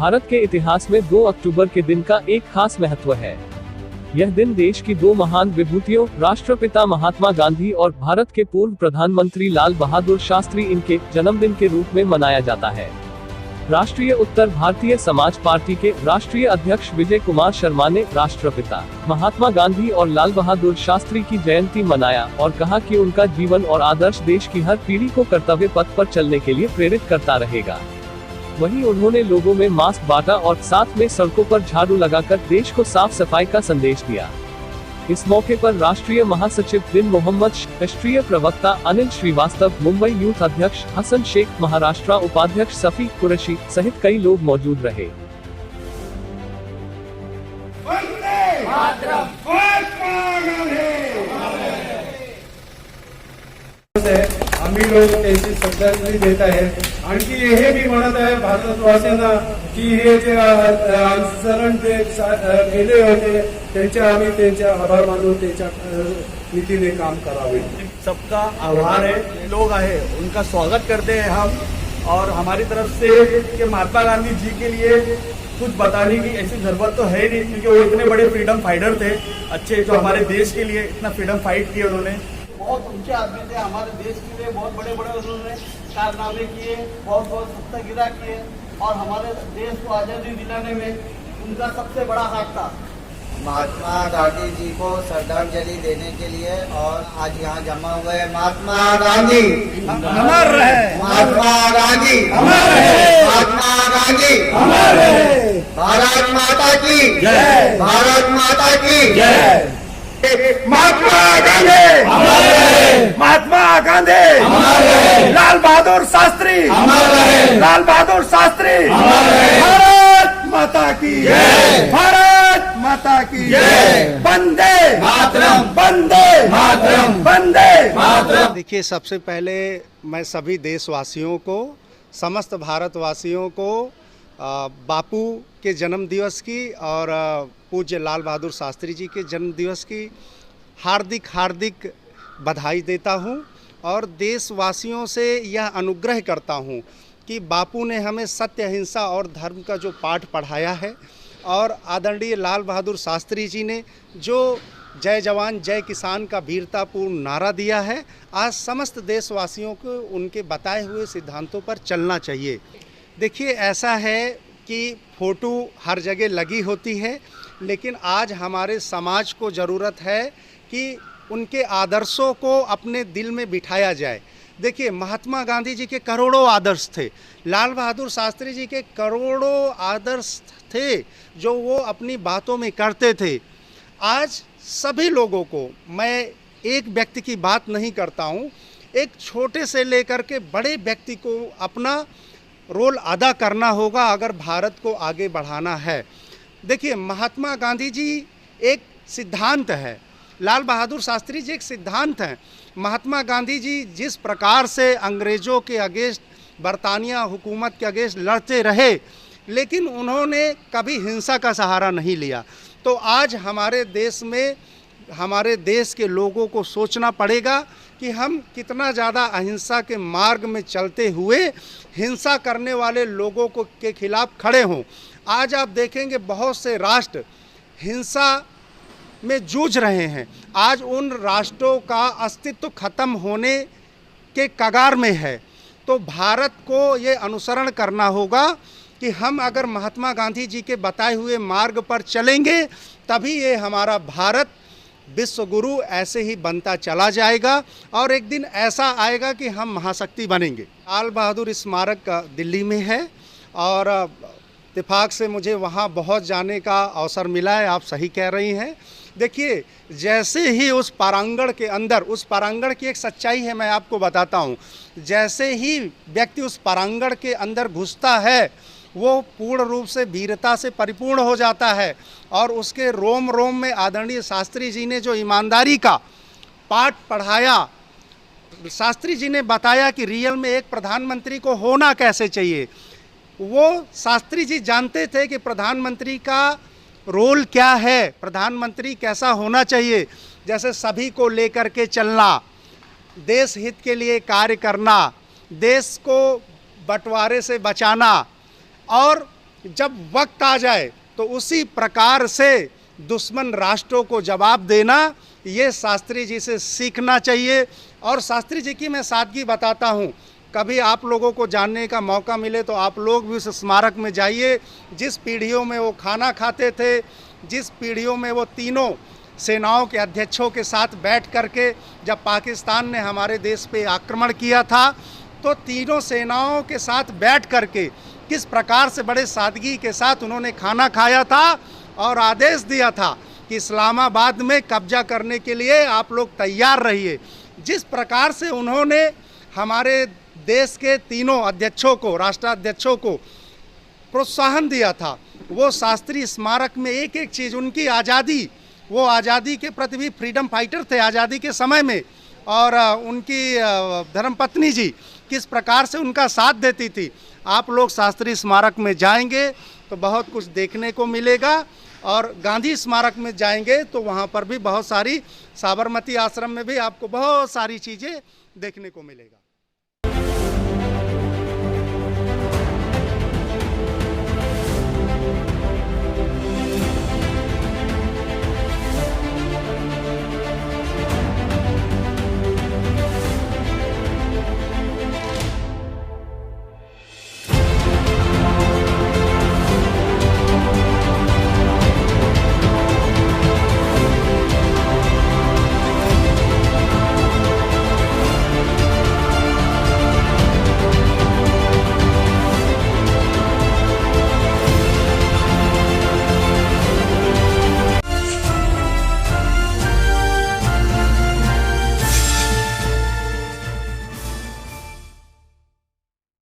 भारत के इतिहास में 2 अक्टूबर के दिन का एक खास महत्व है। यह दिन देश की 2 महान विभूतियों, राष्ट्रपिता महात्मा गांधी और भारत के पूर्व प्रधानमंत्री लाल बहादुर शास्त्री इनके जन्मदिन के रूप में मनाया जाता है। राष्ट्रीय उत्तर भारतीय समाज पार्टी के राष्ट्रीय अध्यक्ष विजय कुमार शर्मा ने राष्ट्रपिता महात्मा गांधी और लाल बहादुर शास्त्री की जयंती मनाया और कहा कि उनका जीवन और आदर्श देश की हर पीढ़ी को कर्तव्य पथ पर चलने के लिए प्रेरित करता रहेगा। वहीं उन्होंने लोगों में मास्क बांटा और साथ में सड़कों पर झाड़ू लगाकर देश को साफ सफाई का संदेश दिया। इस मौके पर राष्ट्रीय महासचिव दिन मोहम्मद, राष्ट्रीय प्रवक्ता अनिल श्रीवास्तव, मुंबई यूथ अध्यक्ष हसन शेख, महाराष्ट्र उपाध्यक्ष सफी कुरैशी सहित कई लोग मौजूद रहे। आम्ही लोक त्यांची श्रद्धांजली देत आहे। आणखी हे मी म्हणत आहे भारतवासियांना की हे जे आंदोलन जे केले होते त्यांच्या आम्ही त्यांचे आभार मानून त्यांच्या नीतीने काम करावे। सबका आभार है, लोग आए उनका स्वागत करते हैं हम, और हमारी तरफ से कि महात्मा गांधी जी के लिए कुछ बताने की ऐसी जरूरत तो है नहीं, क्योंकि वो इतने बड़े फ्रीडम फाइटर थे अच्छे, जो हमारे देश के लिए इतना फ्रीडम फाइट किया उन्होंने। बहुत ऊंचे आदमी थे, हमारे देश के लिए बहुत बड़े बड़े उन्होंने कारनामे किए, बहुत बहुत सत्याग्रह किए, और हमारे देश को आजादी दिलाने में उनका सबसे बड़ा हाथ था। महात्मा गांधी जी को श्रद्धांजलि देने के लिए और आज यहाँ जमा हुए महात्मा गांधी अमर रहे, महात्मा गांधी अमर रहे, महात्मा गांधी अमर रहे। भारत माता की जय, भारत माता की जय। महात्मा गांधी अमर रहे, महात्मा गांधी अमर रहे, लाल बहादुर शास्त्री अमर रहे, लाल बहादुर शास्त्री अमर रहे। भारत माता की जय, भारत माता की जय। वंदे मातरम, वंदे मातरम, वंदे मातरम। देखिए, सबसे पहले मैं सभी देशवासियों को, समस्त भारतवासियों को बापू के जन्म दिवस की और पूज्य लाल बहादुर शास्त्री जी के जन्म दिवस की हार्दिक हार्दिक बधाई देता हूं, और देशवासियों से यह अनुग्रह करता हूं कि बापू ने हमें सत्य, अहिंसा और धर्म का जो पाठ पढ़ाया है, और आदरणीय लाल बहादुर शास्त्री जी ने जो जय जवान जय किसान का वीरतापूर्ण नारा दिया है, आज समस्त देशवासियों को उनके बताए हुए सिद्धांतों पर चलना चाहिए। देखिए, ऐसा है कि फ़ोटो हर जगह लगी होती है, लेकिन आज हमारे समाज को ज़रूरत है कि उनके आदर्शों को अपने दिल में बिठाया जाए। देखिए, महात्मा गांधी जी के करोड़ों आदर्श थे, लाल बहादुर शास्त्री जी के करोड़ों आदर्श थे जो वो अपनी बातों में करते थे। आज सभी लोगों को, मैं एक व्यक्ति की बात नहीं करता हूँ, एक छोटे से लेकर के बड़े व्यक्ति को अपना रोल अदा करना होगा अगर भारत को आगे बढ़ाना है। देखिए, महात्मा गांधी जी एक सिद्धांत है, लाल बहादुर शास्त्री जी एक सिद्धांत हैं। महात्मा गांधी जी जिस प्रकार से अंग्रेज़ों के अगेंस्ट, बरतानिया हुकूमत के अगेंस्ट लड़ते रहे, लेकिन उन्होंने कभी हिंसा का सहारा नहीं लिया। तो आज हमारे देश में, हमारे देश के लोगों को सोचना पड़ेगा कि हम कितना ज़्यादा अहिंसा के मार्ग में चलते हुए हिंसा करने वाले लोगों को के खिलाफ खड़े हों। आज आप देखेंगे बहुत से राष्ट्र हिंसा में जूझ रहे हैं, आज उन राष्ट्रों का अस्तित्व खत्म होने के कगार में है। तो भारत को ये अनुसरण करना होगा कि हम अगर महात्मा गांधी जी के बताए हुए मार्ग पर चलेंगे, तभी ये हमारा भारत विश्व गुरु ऐसे ही बनता चला जाएगा, और एक दिन ऐसा आएगा कि हम महाशक्ति बनेंगे। लाल बहादुर स्मारक दिल्ली में है, और इत्तेफाक से मुझे वहाँ बहुत जाने का अवसर मिला है। आप सही कह रही हैं। देखिए, जैसे ही उस प्रांगण के अंदर, उस प्रांगण की एक सच्चाई है, मैं आपको बताता हूँ, जैसे ही व्यक्ति उस प्रांगण के अंदर घुसता है, वो पूर्ण रूप से वीरता से परिपूर्ण हो जाता है, और उसके रोम रोम में आदरणीय शास्त्री जी ने जो ईमानदारी का पाठ पढ़ाया, शास्त्री जी ने बताया कि रियल में एक प्रधानमंत्री को होना कैसे चाहिए। वो शास्त्री जी जानते थे कि प्रधानमंत्री का रोल क्या है, प्रधानमंत्री कैसा होना चाहिए। जैसे सभी को लेकर के चलना, देश हित के लिए कार्य करना, देश को बंटवारे से बचाना, और जब वक्त आ जाए तो उसी प्रकार से दुश्मन राष्ट्रों को जवाब देना, ये शास्त्री जी से सीखना चाहिए। और शास्त्री जी की मैं सादगी बताता हूँ, कभी आप लोगों को जानने का मौका मिले तो आप लोग भी उस स्मारक में जाइए। जिस पीढ़ियों में वो खाना खाते थे, जिस पीढ़ियों में वो तीनों सेनाओं के अध्यक्षों के साथ बैठ करके जब पाकिस्तान ने हमारे देश पे आक्रमण किया था, तो तीनों सेनाओं के साथ बैठ करके किस प्रकार से बड़े सादगी के साथ उन्होंने खाना खाया था और आदेश दिया था कि इस्लामाबाद में कब्जा करने के लिए आप लोग तैयार रहिए। जिस प्रकार से उन्होंने हमारे देश के तीनों अध्यक्षों को, राष्ट्राध्यक्षों को प्रोत्साहन दिया था, वो शास्त्री स्मारक में एक एक चीज़, उनकी आज़ादी, वो आज़ादी के प्रति भी फ्रीडम फाइटर थे आज़ादी के समय में, और उनकी धर्मपत्नी जी किस प्रकार से उनका साथ देती थी। आप लोग शास्त्री स्मारक में जाएंगे तो बहुत कुछ देखने को मिलेगा, और गांधी स्मारक में जाएंगे तो वहाँ पर भी बहुत सारी, साबरमती आश्रम में भी आपको बहुत सारी चीज़ें देखने को मिलेगा।